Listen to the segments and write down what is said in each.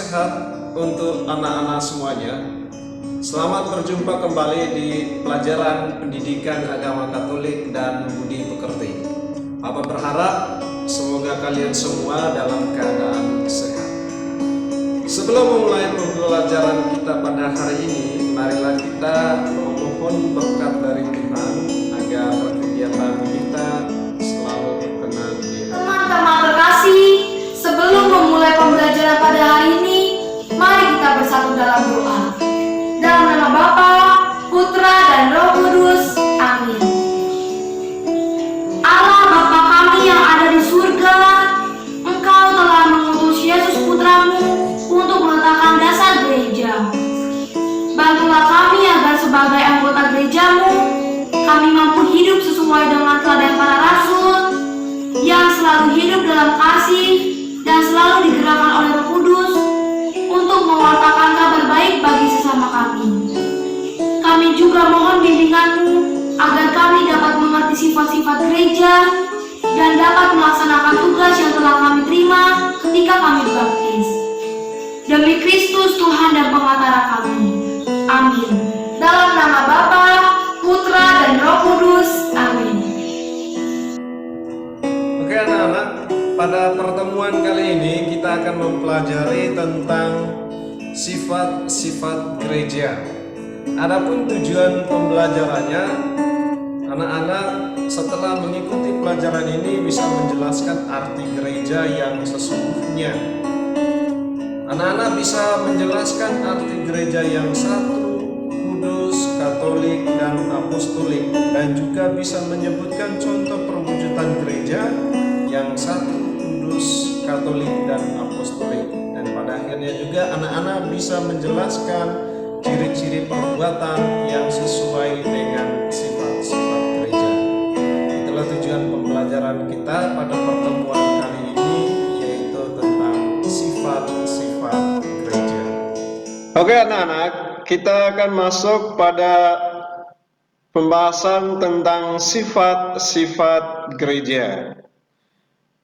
sehat untuk anak-anak semuanya. Selamat berjumpa kembali di pelajaran pendidikan agama Katolik dan budi pekerti. Papa berharap semoga kalian semua dalam keadaan sehat. Sebelum memulai pembelajaran kita pada hari ini, marilah kita memohon berkat dari Tuhan agar kegiatan kita selalu berkenan di hati. Teman-teman terkasih, sebelum memulai pembelajaran pada hari ini, mari kita bersatu dalam doa. Dalam nama Bapa, Putra, dan Roh Kudus. Amin. Allah Bapa kami yang ada di surga, Engkau telah mengutus Yesus Putramu untuk meletakkan dasar gereja. Bantulah kami agar sebagai anggota gerejamu, kami mampu hidup sesuai dengan teladan para rasul, yang selalu hidup dalam kasih dan selalu digerakkan oleh Roh Kudus untuk mewartakan kabar baik bagi sesama kami. Kami juga mohon bimbingan-Mu agar kami dapat mengerti sifat-sifat gereja dan dapat melaksanakan tugas yang telah kami terima ketika kami dibaptis. Demi Kristus Tuhan dan Pengatara kami. Amin. Dalam nama Bapa, Putra, dan Roh Kudus. Amin. Oke anak-anak, pada pertemuan kali ini kita akan mempelajari tentang sifat-sifat gereja. Adapun tujuan pembelajarannya, anak-anak setelah mengikuti pelajaran ini bisa menjelaskan arti gereja yang sesungguhnya. Anak-anak bisa menjelaskan arti gereja yang satu, kudus, katolik, dan apostolik, dan juga bisa menyebutkan contoh perwujudan gereja yang satu, kudus, katolik, dan apostolik. Dan pada akhirnya juga anak-anak bisa menjelaskan ciri-ciri perbuatan yang sesuai dengan sifat-sifat gereja. Itulah tujuan pembelajaran kita pada pertemuan kali ini, yaitu tentang sifat-sifat gereja. Oke anak-anak, kita akan masuk pada pembahasan tentang sifat-sifat gereja.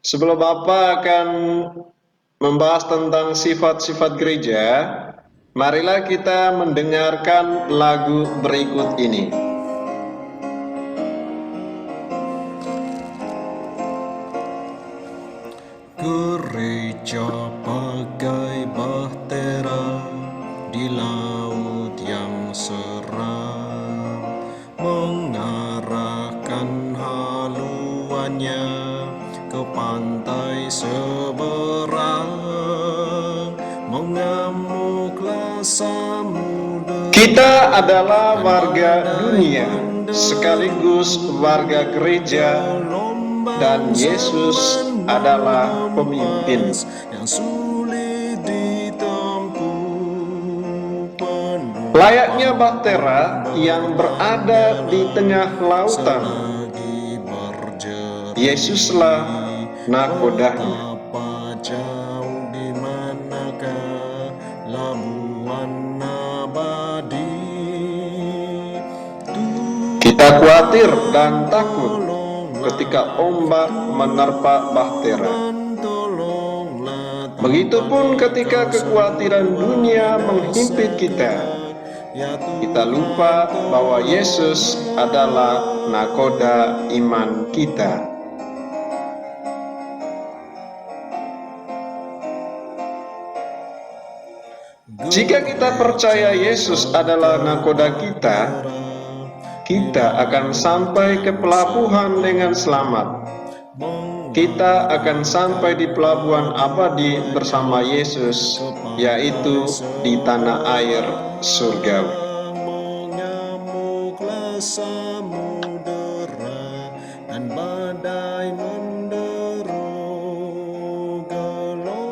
Sebelum Bapak akan membahas tentang sifat-sifat gereja, marilah kita mendengarkan lagu berikut ini. Gereja bagai bahtera di laut yang seram, mengarahkan haluannya ke pantai seberang, mengamuklah samudera. Kita adalah warga dunia, sekaligus warga gereja, dan Yesus adalah pemimpin. Yang sulit ditempuh penuh. Layaknya bahtera yang berada di tengah lautan, Yesuslah nakodanya. Jauh di manakah labuan abadi? Kita khawatir dan takut ketika ombak menerpa bahtera. Begitupun ketika kekhawatiran dunia menghimpit kita, kita lupa bahwa Yesus adalah nakoda iman kita. Jika kita percaya Yesus adalah nakoda kita, kita akan sampai ke pelabuhan dengan selamat. Kita akan sampai di pelabuhan abadi bersama Yesus, yaitu di tanah air surgawi.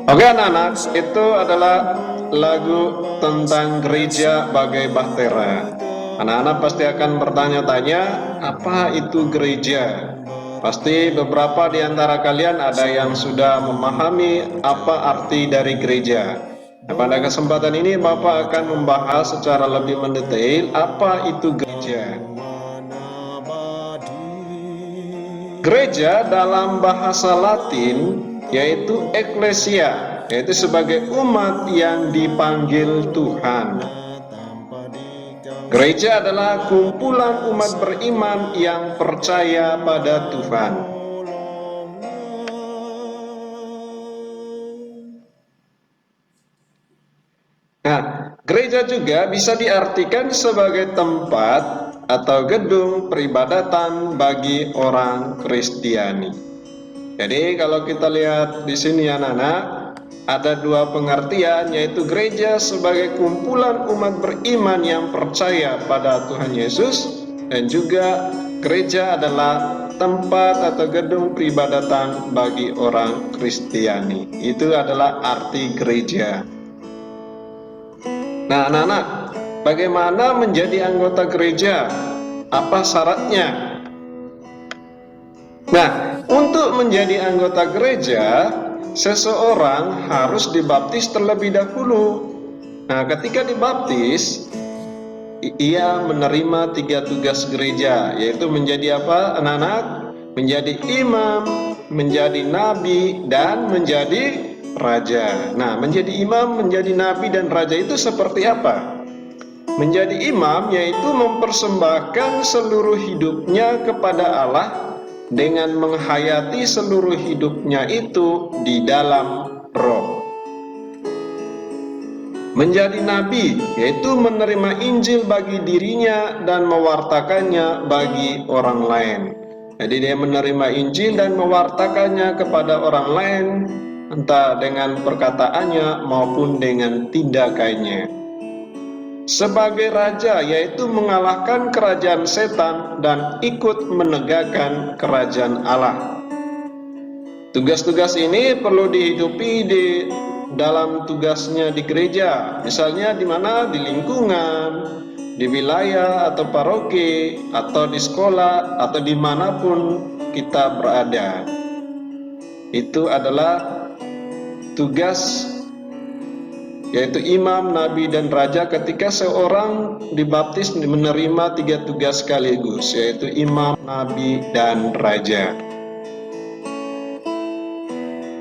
Oke anak-anak, itu adalah lagu tentang gereja bagai bahtera. Anak-anak pasti akan bertanya-tanya, apa itu gereja? Pasti beberapa di antara kalian ada yang sudah memahami apa arti dari gereja. Nah, pada kesempatan ini Bapak akan membahas secara lebih mendetail apa itu gereja. Gereja dalam bahasa Latin yaitu eklesia, yaitu sebagai umat yang dipanggil Tuhan. Gereja adalah kumpulan umat beriman yang percaya pada Tuhan. Nah, gereja juga bisa diartikan sebagai tempat atau gedung peribadatan bagi orang Kristiani. Jadi kalau kita lihat di sini anak-anak, ada dua pengertian, yaitu gereja sebagai kumpulan umat beriman yang percaya pada Tuhan Yesus, dan juga gereja adalah tempat atau gedung peribadatan bagi orang Kristiani. Itu adalah arti gereja. Nah, anak-anak, bagaimana menjadi anggota gereja? Apa syaratnya? Nah, untuk menjadi anggota gereja, seseorang harus dibaptis terlebih dahulu. Nah, ketika dibaptis, ia menerima 3 tugas gereja, yaitu menjadi apa, anak-anak? Menjadi imam, menjadi nabi, dan menjadi raja. Nah, menjadi imam, menjadi nabi, dan raja itu seperti apa? Menjadi imam yaitu mempersembahkan seluruh hidupnya kepada Allah dengan menghayati seluruh hidupnya itu di dalam roh. Menjadi nabi yaitu menerima Injil bagi dirinya dan mewartakannya bagi orang lain. Jadi dia menerima Injil dan mewartakannya kepada orang lain, entah dengan perkataannya maupun dengan tindakannya. Sebagai raja yaitu mengalahkan kerajaan setan dan ikut menegakkan kerajaan Allah. Tugas-tugas ini perlu dihidupi di dalam tugasnya di gereja, misalnya di mana, di lingkungan, di wilayah atau paroki, atau di sekolah, atau dimanapun kita berada. Itu adalah tugas, yaitu imam, nabi, dan raja ketika seorang dibaptis menerima 3 tugas sekaligus, yaitu imam, nabi, dan raja.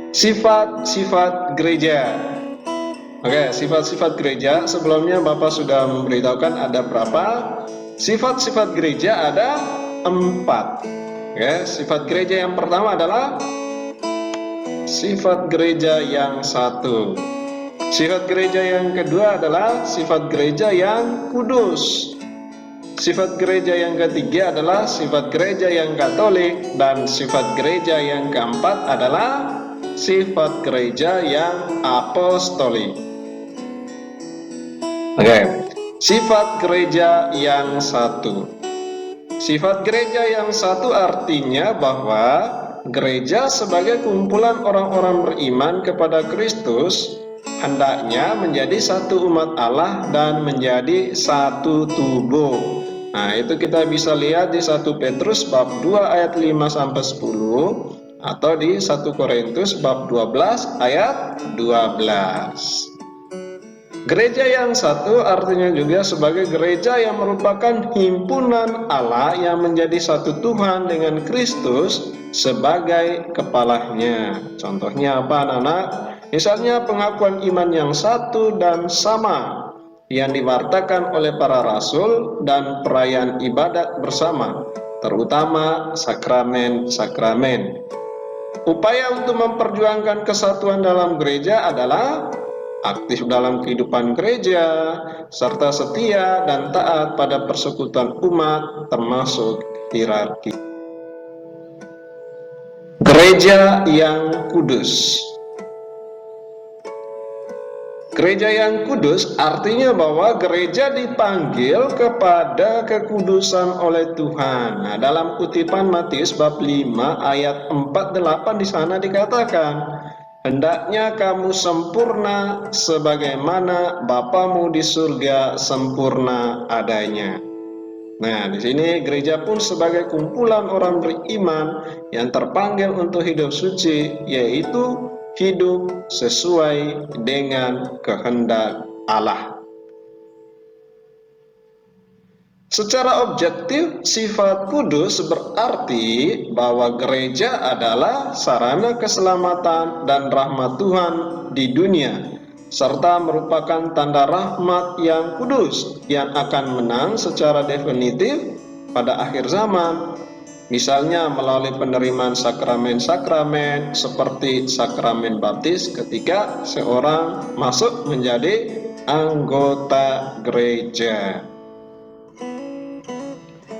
Sifat-sifat gereja. Oke, sifat-sifat gereja sebelumnya Bapak sudah memberitahukan ada berapa. Sifat-sifat gereja ada 4. Oke, sifat gereja yang pertama adalah sifat gereja yang satu. Sifat gereja yang kedua adalah sifat gereja yang kudus. Sifat gereja yang ketiga adalah sifat gereja yang katolik. Dan sifat gereja yang keempat adalah sifat gereja yang apostolik. Oke, sifat gereja yang satu. Sifat gereja yang satu artinya bahwa gereja sebagai kumpulan orang-orang beriman kepada Kristus hendaknya menjadi satu umat Allah dan menjadi satu tubuh. Nah, itu kita bisa lihat di 1 Petrus bab 2 ayat 5-10 atau di 1 Korintus bab 12 ayat 12. Gereja yang satu artinya juga sebagai gereja yang merupakan himpunan Allah yang menjadi satu Tuhan dengan Kristus sebagai kepalanya. Contohnya apa, anak-anak? Misalnya pengakuan iman yang satu dan sama yang diwartakan oleh para rasul dan perayaan ibadat bersama, terutama sakramen-sakramen. Upaya untuk memperjuangkan kesatuan dalam gereja adalah aktif dalam kehidupan gereja, serta setia dan taat pada persekutuan umat termasuk hierarki. Gereja yang kudus. Gereja yang kudus artinya bahwa gereja dipanggil kepada kekudusan oleh Tuhan. Nah, dalam kutipan Matius bab 5 ayat 48 di sana dikatakan, hendaknya kamu sempurna sebagaimana Bapamu di surga sempurna adanya. Nah, di sini gereja pun sebagai kumpulan orang beriman yang terpanggil untuk hidup suci, yaitu hidup sesuai dengan kehendak Allah. Secara objektif, sifat kudus berarti bahwa gereja adalah sarana keselamatan dan rahmat Tuhan di dunia, serta merupakan tanda rahmat yang kudus yang akan menang secara definitif pada akhir zaman. Misalnya melalui penerimaan sakramen-sakramen seperti sakramen baptis ketika seorang masuk menjadi anggota gereja.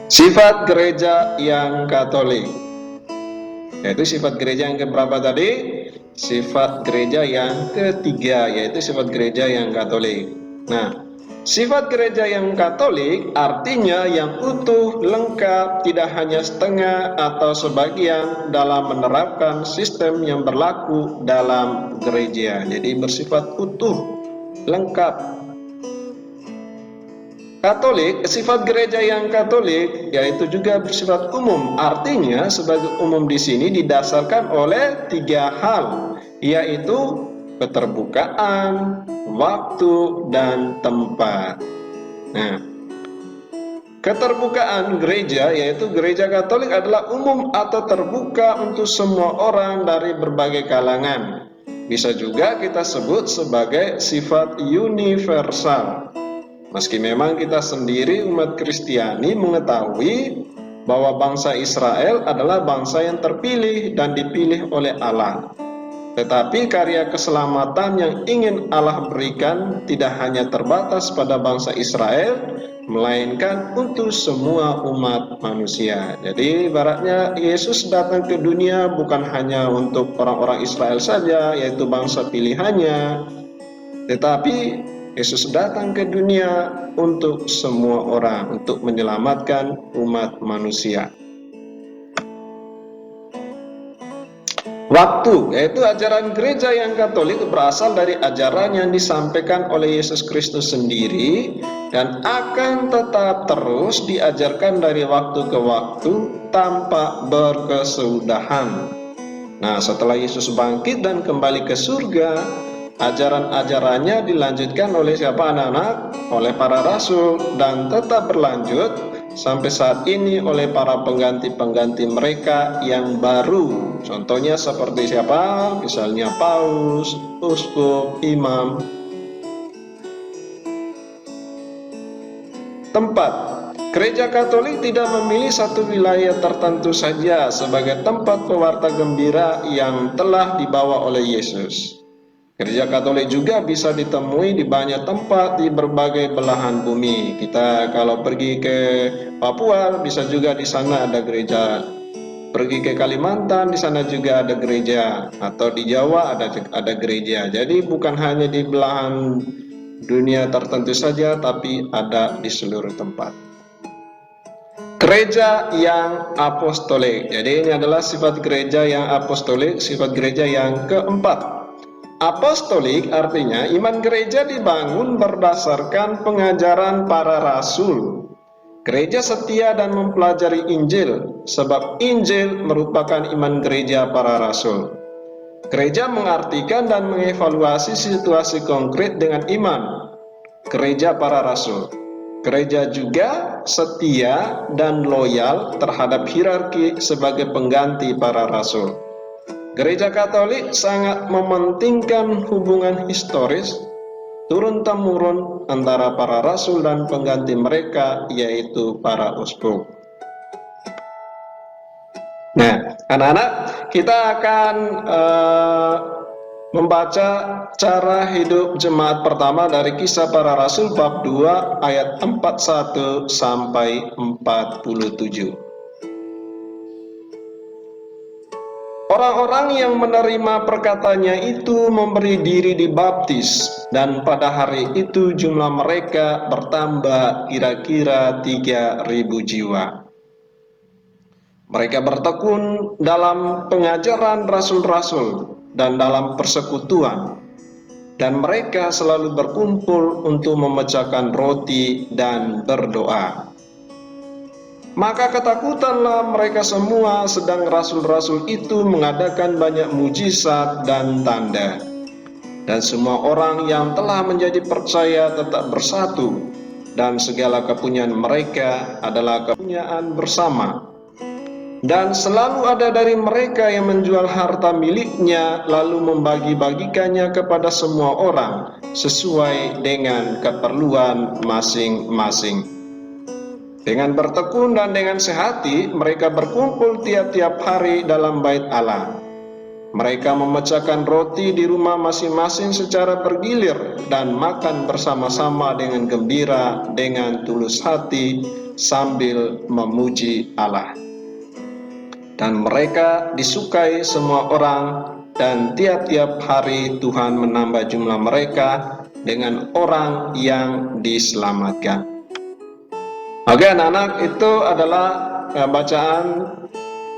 Sifat gereja yang Katolik, yaitu sifat gereja yang keberapa tadi? Sifat gereja yang ketiga, yaitu sifat gereja yang Katolik. Nah, sifat gereja yang Katolik artinya yang utuh, lengkap, tidak hanya setengah atau sebagian dalam menerapkan sistem yang berlaku dalam gereja. Jadi bersifat utuh, lengkap. Katolik, sifat gereja yang Katolik yaitu juga bersifat umum. Artinya sebagai umum di sini didasarkan oleh 3 hal, yaitu keterbukaan, waktu, dan tempat. Nah, keterbukaan gereja yaitu gereja Katolik adalah umum atau terbuka untuk semua orang dari berbagai kalangan. Bisa juga kita sebut sebagai sifat universal. Meski memang kita sendiri umat Kristiani mengetahui bahwa bangsa Israel adalah bangsa yang terpilih dan dipilih oleh Allah. Tetapi karya keselamatan yang ingin Allah berikan tidak hanya terbatas pada bangsa Israel, melainkan untuk semua umat manusia. Jadi ibaratnya Yesus datang ke dunia bukan hanya untuk orang-orang Israel saja, yaitu bangsa pilihannya, tetapi Yesus datang ke dunia untuk semua orang, untuk menyelamatkan umat manusia. Waktu, yaitu ajaran gereja yang Katolik berasal dari ajaran yang disampaikan oleh Yesus Kristus sendiri dan akan tetap terus diajarkan dari waktu ke waktu tanpa berkesudahan. Nah, setelah Yesus bangkit dan kembali ke surga, ajaran-ajarannya dilanjutkan oleh siapa anak-anak? Oleh para rasul dan tetap berlanjut sampai saat ini oleh para pengganti-pengganti mereka yang baru. Contohnya seperti siapa? Misalnya paus, uskup, imam. Tempat. Gereja Katolik tidak memilih satu wilayah tertentu saja sebagai tempat pewarta gembira yang telah dibawa oleh Yesus. Gereja Katolik juga bisa ditemui di banyak tempat di berbagai belahan bumi. Kita kalau pergi ke Papua, bisa juga di sana ada gereja. Pergi ke Kalimantan, di sana juga ada gereja. Atau di Jawa ada gereja. Jadi bukan hanya di belahan dunia tertentu saja, tapi ada di seluruh tempat. Gereja yang apostolik. Jadi ini adalah sifat gereja yang apostolik, sifat gereja yang keempat. Apostolik artinya iman gereja dibangun berdasarkan pengajaran para rasul. Gereja setia dan mempelajari Injil, sebab Injil merupakan iman gereja para rasul. Gereja mengartikan dan mengevaluasi situasi konkret dengan iman gereja para rasul. Gereja juga setia dan loyal terhadap hierarki sebagai pengganti para rasul. Gereja Katolik sangat mementingkan hubungan historis turun-temurun antara para rasul dan pengganti mereka, yaitu para uskup. Nah, anak-anak, kita akan membaca cara hidup jemaat pertama dari Kisah Para Rasul bab 2 ayat 41 sampai 47. Orang-orang yang menerima perkataannya itu memberi diri dibaptis, dan pada hari itu jumlah mereka bertambah kira-kira 3.000 jiwa. Mereka bertekun dalam pengajaran rasul-rasul dan dalam persekutuan, dan mereka selalu berkumpul untuk memecahkan roti dan berdoa. Maka ketakutanlah mereka semua, sedang rasul-rasul itu mengadakan banyak mujizat dan tanda. Dan semua orang yang telah menjadi percaya tetap bersatu dan segala kepunyaan mereka adalah kepunyaan bersama. Dan selalu ada dari mereka yang menjual harta miliknya lalu membagi-bagikannya kepada semua orang sesuai dengan keperluan masing-masing. Dengan bertekun dan dengan sehati mereka berkumpul tiap-tiap hari dalam bait Allah. Mereka memecahkan roti di rumah masing-masing secara bergilir dan makan bersama-sama dengan gembira, dengan tulus hati, sambil memuji Allah. Dan mereka disukai semua orang, dan tiap-tiap hari Tuhan menambah jumlah mereka dengan orang yang diselamatkan. Oke anak-anak, itu adalah bacaan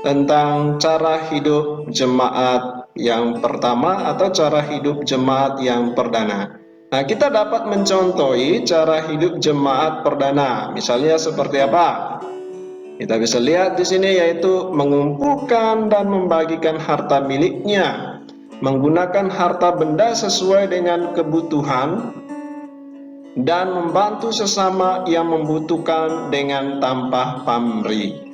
tentang cara hidup jemaat yang pertama atau cara hidup jemaat yang perdana. Nah, kita dapat mencontohi cara hidup jemaat perdana. Misalnya seperti apa? Kita bisa lihat di sini, yaitu mengumpulkan dan membagikan harta miliknya, menggunakan harta benda sesuai dengan kebutuhan, dan membantu sesama yang membutuhkan dengan tanpa pamrih.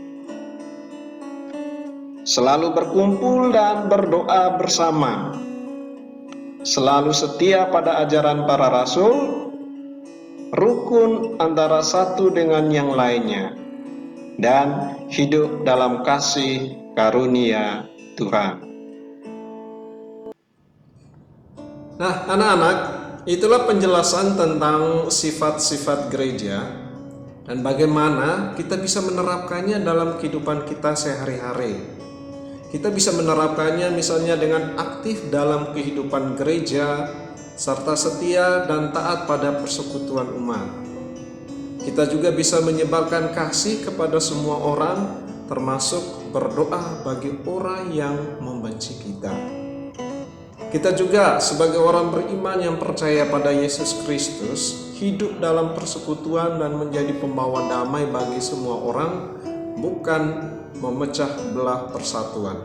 Selalu berkumpul dan berdoa bersama, selalu setia pada ajaran para rasul, rukun antara satu dengan yang lainnya, dan hidup dalam kasih karunia Tuhan. Nah, anak-anak, itulah penjelasan tentang sifat-sifat gereja dan bagaimana kita bisa menerapkannya dalam kehidupan kita sehari-hari. Kita bisa menerapkannya misalnya dengan aktif dalam kehidupan gereja, serta setia dan taat pada persekutuan umat. Kita juga bisa menyebarkan kasih kepada semua orang, termasuk berdoa bagi orang yang membenci kita. Kita juga sebagai orang beriman yang percaya pada Yesus Kristus, hidup dalam persekutuan dan menjadi pembawa damai bagi semua orang, bukan memecah belah persatuan.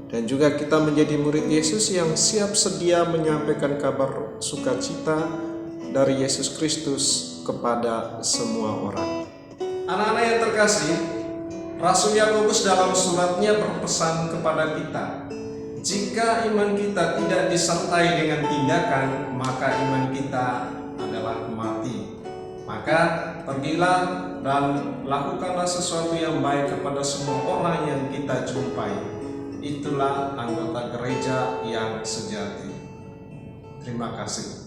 Dan juga kita menjadi murid Yesus yang siap sedia menyampaikan kabar sukacita dari Yesus Kristus kepada semua orang. Anak-anak yang terkasih, Rasul Yakobus dalam suratnya berpesan kepada kita, jika iman kita tidak disertai dengan tindakan, maka iman kita adalah mati. Maka pergilah dan lakukanlah sesuatu yang baik kepada semua orang yang kita jumpai. Itulah anggota gereja yang sejati. Terima kasih.